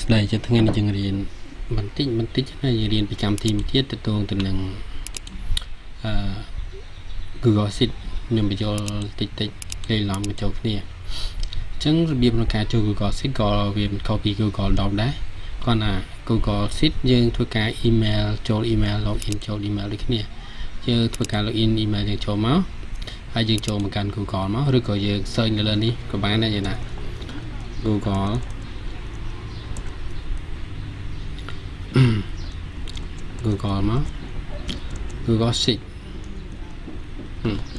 ស្ដីជាថ្ងៃនេះយើងរៀនបន្តិចណាយើងរៀនពីកម្មវិធីមួយទៀតទៅទៅនឹងGoogle Sheet ខ្ញុំបញ្ចូលតិចលេឡំបញ្ចូលគ្នាអញ្ចឹងរបៀបក្នុងការចូល Google Sheet ក៏វាមិនខុសពី Google Doc ដែរគាត់ណា Google Sheet យើងធ្វើការ email ចូល email login ចូល email ដូចគ្នាយើងធ្វើការ login email យើងចូលមកហើយយើងចូលមកកាន់ Google មកឬក៏យើង search នៅលើនេះក៏បានដែរយ៉ាងណា Googleមក Google Sheet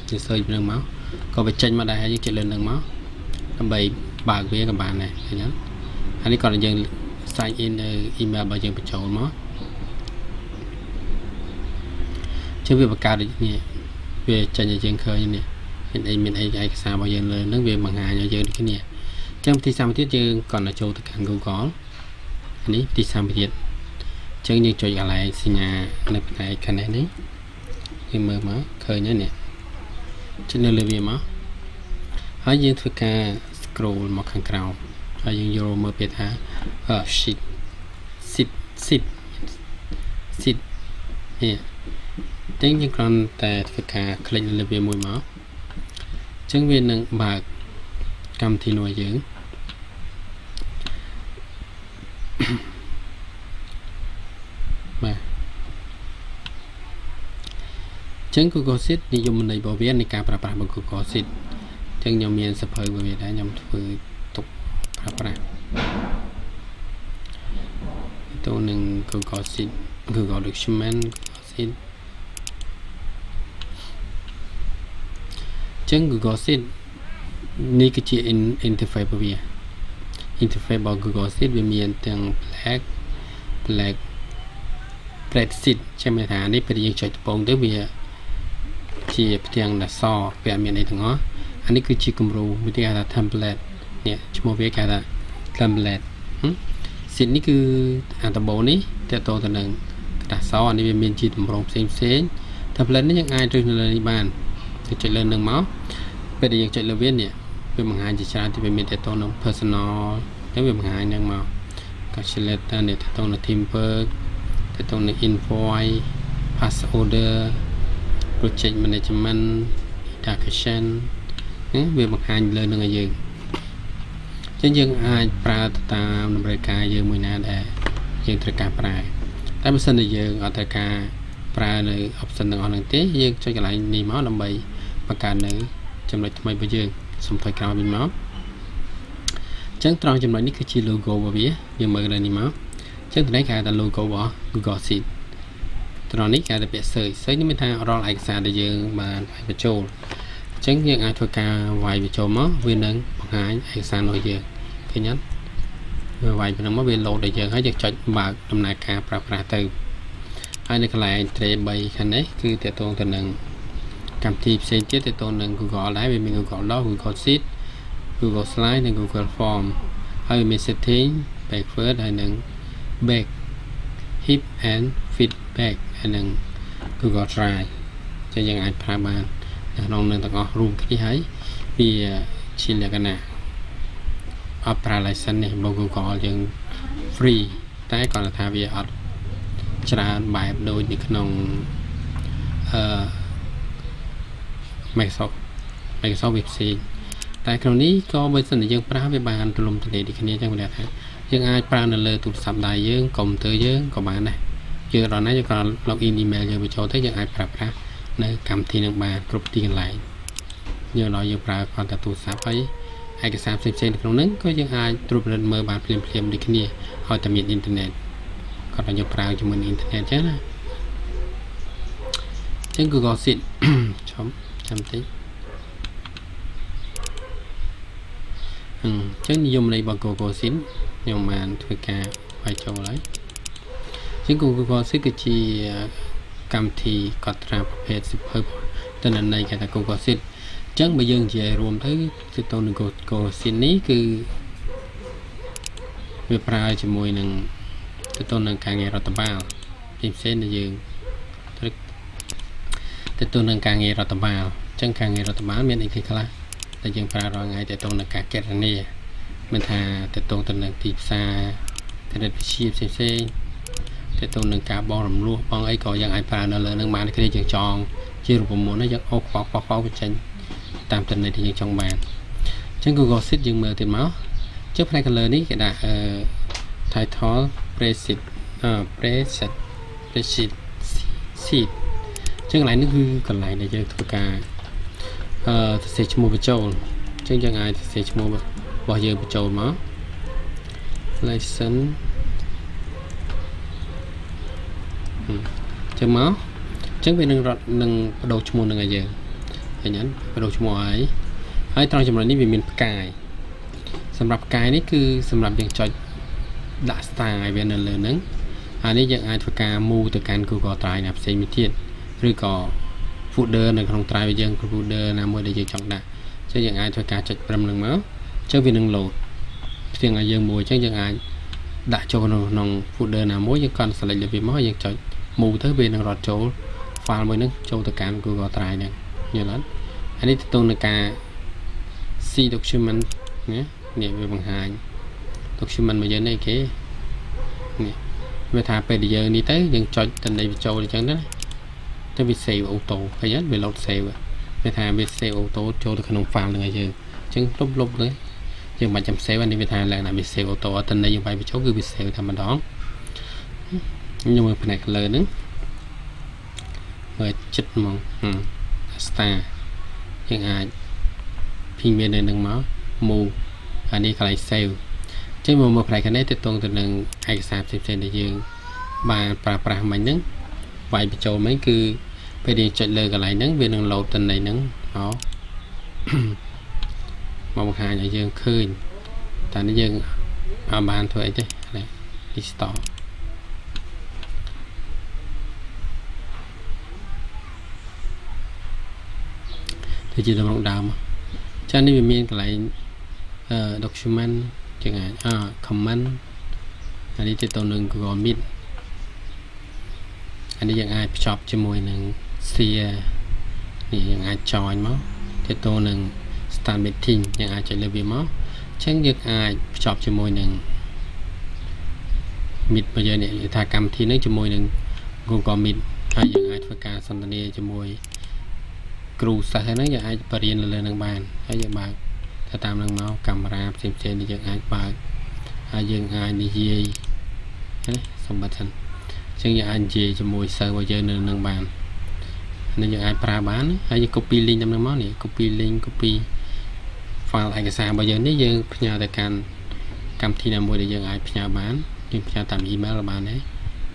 យើង search នឹងមកក៏បញ្ចេញមកដែរហើយយើងចុចលើនឹងមកដើម្បីបើកវាក៏បានដែរឃើញទេហើយនេះគាត់យើង sign in នៅ email របស់យើងបញ្ចូលមកជឿវាបង្កើតដូចនេះវាចេញឲ្យយើងឃើញនេះមានអីឯកសាររបស់យើងលើនឹងវាបង្ហាញឲ្យយើងដូចគ្នាអញ្ចឹងវិធីសាស្ត្រទៀតយើងគាត់ចូលទៅកាន់ Google នេះវិធីសាស្ត្រទៀតអញ្ចឹងយើងចុចកន្លែងសញ្ញានៅផ្នែកខាងនេះយើងមើលមកឃើញហើយនេះចុចនៅលើវាមកហើយយើងធ្វើការ scroll មកខាងក្រោមហើយយើងយកមើលពាក្យថា sheet នេះតែយើងគ្រាន់តែធ្វើការ click លើវាមួយមកអញ្ចឹងវានឹងបើកកម្មវិធីនោះឲ្យយើងបាទចឹង Google Sheet និយមន័យរបស់វានៃការប្រើប្រាស់របស់ Google Sheet ចឹងខ្ញុំមានសភៅរបស់វាដែរខ្ញុំធ្វើទុកប្រើប្រាស់ទៅនឹង Google Sheet Google Document Google Sheet ចឹង Google Sheet នេះគឺជា interface របស់វា interface របស់ Google Sheet វាមានទាំង black spreadsheet ចាំថានេះពេលយើងចុចត្បូងទៅវាជាផ្ទាំងអក្សរវាអត់មានអីទាំងអស់អានេះគឺជាគំរូវិធីគេថា template នេះឈ្មោះវាគេថា template sheet នេះគឺអាដំបូងនេះតើតទៅនឹងក្តារសអានេះវាមានជាទម្រង់ផ្សេង template នេះយើងអាចចុចនៅលើនេះបានចុចលើនឹងមកពេលដែលយើងចុចលើវានេះវាបង្ហាញជាច្រើនទីវាមានតទៅនឹង personal ហើយវាបង្ហាញនឹងមក calculator នេះតទៅនឹង teamwork ទៅទៅនឹង invoice pass order project management education វាបង្ហាញលើនឹងឲ្យយើងអញ្ចឹងយើងអាចប្រើទៅតាមតម្រូវការយើងមួយណាដែលយើងត្រូវការប្រើតែបើសិនជាយើងអត់ត្រូវការប្រើនៅ option ទាំងអស់ហ្នឹងទេយើងចុចកន្លែងនេះមកដើម្បីបង្កើតនៅចំណុចថ្មីរបស់យើងសូមថយក្រោយវិញមកអញ្ចឹងត្រង់ចំណុចនេះគឺជា logo របស់វាយើងមើលលើនេះមកអញ្ចឹងតំណែងគេហៅថា logo របស់ Google Sheet ត្រង់នេះគេហៅថាពាក្យ search នេះមានថារាល់ឯកសារដែលយើងបានបញ្ចូលអញ្ចឹងយើងអាចធ្វើការវាយបញ្ចូលមកវានឹងបង្ហាញឯកសាររបស់យើងឃើញទេវាវាយប៉ុណ្ណឹងមកវា load ដល់យើងហើយយើងចុចបើកដំណើរការប្រើប្រាស់ទៅហើយនៅកន្លែង tray 3ខាងនេះគឺទាក់ទងទៅនឹងកម្មវិធីផ្សេងទៀតទាក់ទងនឹង Google ដែរវាមាន Google Doc Google Sheet Google Slide និង Google Form ហើយមាន setting backward ហើយនឹង back hip and feedback ហើយនឹង Google Drive ចឹងយើងអាចប្រើបានក្នុងនឹងទាំងអស់រួមគ្នាហើយវាជាលក្ខណៈអត់ប្រើ license នេះរបស់ Google យើង free តែគាត់ថាវាអត់ច្រើនបែបដូចនៅក្នុងMicrosoft វាផ្សេងតែក្នុងនេះក៏បើសិនជាយើងប្រើវាបានទូលំទូលាយដូចគ្នាចឹងគាត់ថាយើងអាចប្រើនៅលើទូរស័ព្ទដៃយើងកុំព្យូទ័រយើងក៏បានដែរយើងដល់ណាយើងក៏ login email យើងបញ្ចូលទៅយើងអាចប្រើប្រាស់នៅកម្មវិធីនឹងបានគ្រប់ទីកន្លែងយើងដល់យើងប្រើគ្រាន់តែទូរស័ព្ទហើយឯកសារផ្សេងៗនៅក្នុងហ្នឹងក៏យើងអាចត្រួតពិនិត្យមើលបានភ្លាមដូចគ្នាឲ្យតែមានអ៊ីនធឺណិតគាត់ឲ្យយើងប្រើជាមួយនឹងអ៊ីនធឺណិតចឹងណាចឹង Google Sheet ចាំតិចចឹងនិយមន័យរបស់ Google Sheet ខ្ញុំបានធ្វើការវាយចូលហើយចឹង Google Sheet គឺជាកម្មវិធីកត់ត្រាប្រភេទសិភៅទិន្នន័យគេថា Google Sheet អញ្ចឹងបើយើងនិយាយរួមទៅទៅនឹង Google Sheet នេះគឺវាប្រើជាមួយនឹងទៅនឹងការងាររដ្ឋបាលផ្សេងៗដែលយើងត្រូវទៅនឹងការងាររដ្ឋបាលអញ្ចឹងការងាររដ្ឋបាលមានអីខ្លះដែលយើងប្រើរាល់ថ្ងៃទៅនឹងការកណនាមានថាទៅនឹងទីផ្សារ credit វិជាផ្សេងទៅទៅនឹងការបងរំលោះបងអីក៏យ៉ាងអាចប្រើនៅលើនឹងបានគ្នាជាងចងជារូបមន្តយ៉ាងអូខ្វល់បញ្ចេញតាមតំណែងที่យើងចង់បានអញ្ចឹង Google Sheet យើងមើលទៀតមកចុះផ្នែក color នេះគេដាក់ title preset sheet អញ្ចឹងកន្លែងនេះគឺកន្លែងដែលយើងធ្វើការសរសេរឈ្មោះបញ្ចូលអញ្ចឹងយើងអាចសរសេរឈ្មោះរបស់យើងបញ្ចូលមក license ចឹងមកចឹងវានឹងរត់នឹងបដូរឈ្មោះនឹងឲ្យយើងឃើញអត់បដូរឈ្មោះឲ្យហើយត្រង់ចំណុចនេះវាមានផ្កាយសម្រាប់ផ្កាយនេះគឺសម្រាប់យើងចុចដាក់ star ឲ្យវានៅលើហ្នឹងហើយនេះយើងអាចធ្វើការ move ទៅកាន់ Google Drive ណាផ្សេងមួយទៀតឬក៏ folder នៅក្នុង Drive យើង folder ណាមួយដែលយើងចង់ដាក់ចឹងយើងអាចធ្វើការចុចព្រមនឹងមកចឹងវានឹង load ផ្ទាំងឲ្យយើងមួយចឹងយើងអាចដាក់ចូលក្នុង folder ណាមួយយើងកាន់ select លើវាមកយើងចុច move ទៅវានឹងរត់ចូល file មួយហ្នឹងចូលទៅកាន់ Google Drive ហ្នឹងយល់អត់អានេះទៅនឹងការ C document ណានេះវាបង្ហាញ document មកយើងនេះគេនេះវាថាពេលដែលយើងនេះទៅយើងចុចតំណែងបញ្ចូលអញ្ចឹងណាទៅវា save auto ឃើញអត់វា load save វាថាវា save auto ចូលទៅក្នុង file ហ្នឹងឲ្យយើងអញ្ចឹងលុបទៅយើងមិនចាំ save នេះវាថាឡើងណាវា save auto អត់តំណែងយើងវាយបញ្ចូលគឺវា save តែម្ដងខ្ញុំមើលផ្នែក color ហ្នឹងមើលចិត្តហ្មងstar យើងអាចពីមាននៅនឹងមក move អានេះកន្លែង save ចឹងមកផ្នែកនេះទៅតងទៅនឹងឯកសារផ្សេងៗដែលយើងបានប្រើប្រាស់មិញហ្នឹងវាយបញ្ចូលមិញគឺពេលយើងចុចលើកន្លែងហ្នឹងវានឹង load តំណែងហ្នឹងមកបង្ហាញឲ្យយើងឃើញតែនេះយើងអត់បានធ្វើអីទេនេះ install ទៅជាតម្រងដើមចានេះវាមានកន្លែងdocument ចឹងអាចcomment អានេះទៅនឹង Google Meet អានេះយើងអាចភ្ជាប់ជាមួយនឹង share នេះយើងអាច join មកទៅនឹង start meeting យើងអាចចុចលើវាមកចឹងយើងអាចភ្ជាប់ជាមួយនឹង Meet របស់យើងនេះថាកម្មវិធីនេះជាមួយនឹង Google Meet ហើយយើងអាចធ្វើការសន្ទនាជាមួយគ្រូសិស្សហ្នឹងយើងអាចបរៀនលើនឹងបានហើយយើងបើកទៅតាមនឹងមកកាមេរ៉ាផ្សេងៗដែលយើងអាចបើកហើយយើងអាចនិយាយណាសម្បត្តិហ្នឹងអញ្ចឹងយើងអាចនិយាយជាមួយសិស្សរបស់យើងនៅនឹងបាននេះយើងអាចប្រើបានហើយយើង copy link តាមនឹងមកនេះ copy link copy file ឯកសាររបស់យើងនេះយើងផ្ញើទៅកាន់កម្មវិធីណាមួយដែលយើងអាចផ្ញើបានយើងផ្ញើតាម email បានដែរ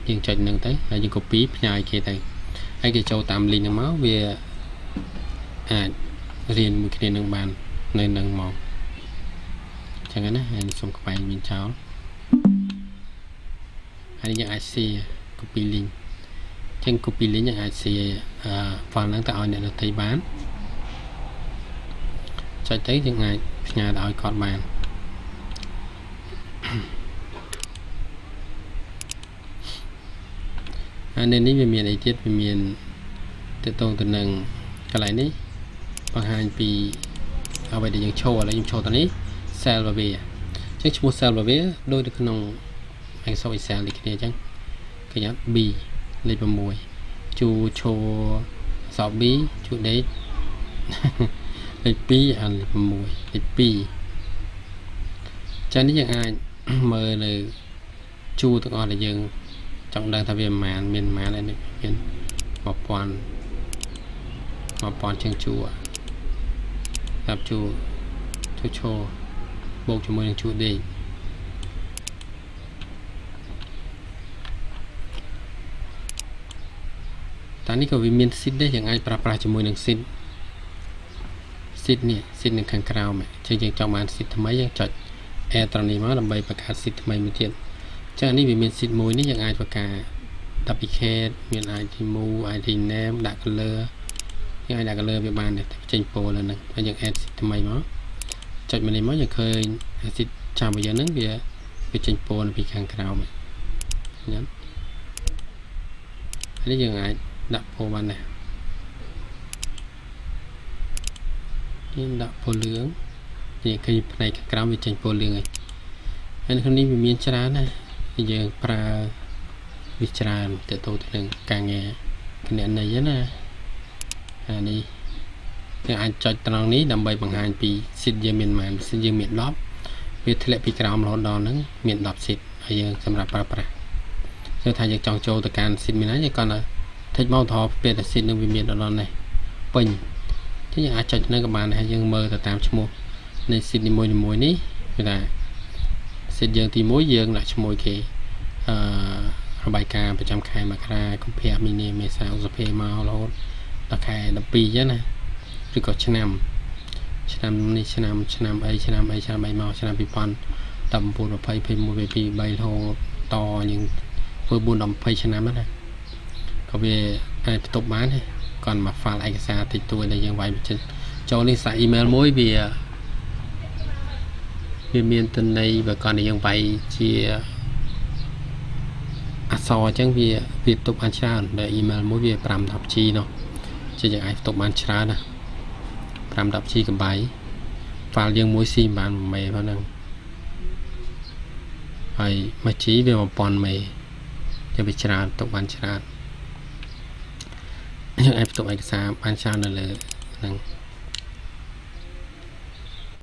យើងចុចនឹងទៅហើយយើង copy ផ្ញើឲ្យគេទៅហើយគេចូលតាម link ហ្នឹងមកវាអាចរៀនមួយគ្នានឹងបាននៅនឹងមកអញ្ចឹងណាហើយសូមក្បែរមានចោលហើយយើងអាច share copy link អញ្ចឹង copy link យើងអាច share file ហ្នឹងទៅឲ្យអ្នកដទៃបានចុចទៅយើងអាចផ្ញើទៅឲ្យគាត់បានហើយនៅនេះវាមានអីទៀតវាមានទៅតងទៅនឹងកន្លែងនេះបង្ហាញពីអ្វីដែលយើងឈរឥឡូវខ្ញុំឈរទៅនេះ cell របស់វាអញ្ចឹងឈ្មោះ cell របស់វាដូចនៅក្នុង Microsoft Excel នេះគ្នាអញ្ចឹងគេហៅ B លេខ6ជួឈរអក្សរ B ជួ date លេខ2អានលេខ6លេខ2ចា៎នេះយើងអាចមើលនៅជួទាំងអស់ដែលយើងចង់ដឹងថាវាប្រមាណមានប្រមាណនេះមាន1000ជាងជួតាមជួឈរបូកជាមួយនឹងជួដេកតែនេះក៏វាមាន sheet ដែរយើងអាចប្រើប្រាស់ជាមួយនឹង sheet នេះ sheet នៅខាងក្រោមចឹងយើងចង់បាន sheet ថ្មីយើងចុច add ត្រង់នេះមកដើម្បីបង្កើត sheet ថ្មីមួយទៀតចឹងនេះវាមាន sheet មួយនេះយើងអាចធ្វើការ duplicate មាន ID move ID name ដាក់ color យើងអាចដាក់ color វាបានតែចេញពណ៌លើហ្នឹងហើយយើង add sheet ថ្មីមកចុចមកនេះមកយើងឃើញ sheet ចាំរបស់យើងហ្នឹងវាចេញពណ៌ពីខាងក្រោមញ៉ាំនេះយើងអាចដាក់ពណ៌បានដែរយើងដាក់ពណ៌លឿងនេះឃើញផ្នែកខាងក្រោមវាចេញពណ៌លឿងហើយនៅក្នុងនេះវាមានច្រើនណាស់ យើងប្រើវិច្រានទៅទៅនឹងការងារគណនេយ្យណាអានេះយើងអាចចុចត្រង់នេះដើម្បីបង្ហាញពីសិទ្ធិយើងមានប៉ុន្មានសិទ្ធិយើងមាន10វាធ្លាក់ពីក្រោមរហូតដល់ហ្នឹងមាន10សិទ្ធិហើយយើងសម្រាប់ប្រើប្រាស់គឺថាយើងចង់ចូលទៅកាន់សិទ្ធិមានហ្នឹងយើងគាត់ថាតិចមកថតពេលតែសិទ្ធិនឹងវាមានដល់នេះពេញចឹងយើងអាចចុចនឹងក៏បានដែរយើងមើលទៅតាមឈ្មោះនៃសិទ្ធិនីមួយៗនេះគឺថាសិទ្ធិយើងទី1យើងដាក់ឈ្មោះគេរបាយការណ៍ប្រចាំខែមករាកុម្ភៈមីនាមេសាឧសភាមករហូតដល់ខែ12ចឹងណាឬក៏ឆ្នាំនេះឆ្នាំអីឆ្នាំអីមកឆ្នាំ2019 20 21 22 3រហូតតយើងធ្វើ4ដល់20ឆ្នាំណាក៏វាអាចបន្ទប់បានទេគាត់មក file ឯកសារតិចតួចដែលយើងវាយបញ្ចេញចូលនេះសារ email មួយវាមានទន័យបើគាត់យើងវាយជាអក្សរអញ្ចឹងវាបន្ទប់បានច្រើនដែល email មួយវា5-10G នោះជាយើងអាចបន្ទប់បានច្រើនណា5-10G កំបៃ file យើងមួយស៊ីបាន1មេប៉ុណ្ណឹងហើយមួយ G វា1000មេតែវាច្រើនបន្ទប់បានច្រើនយើងអាចបន្ទប់ឯកសារបានច្រើននៅលើហ្នឹង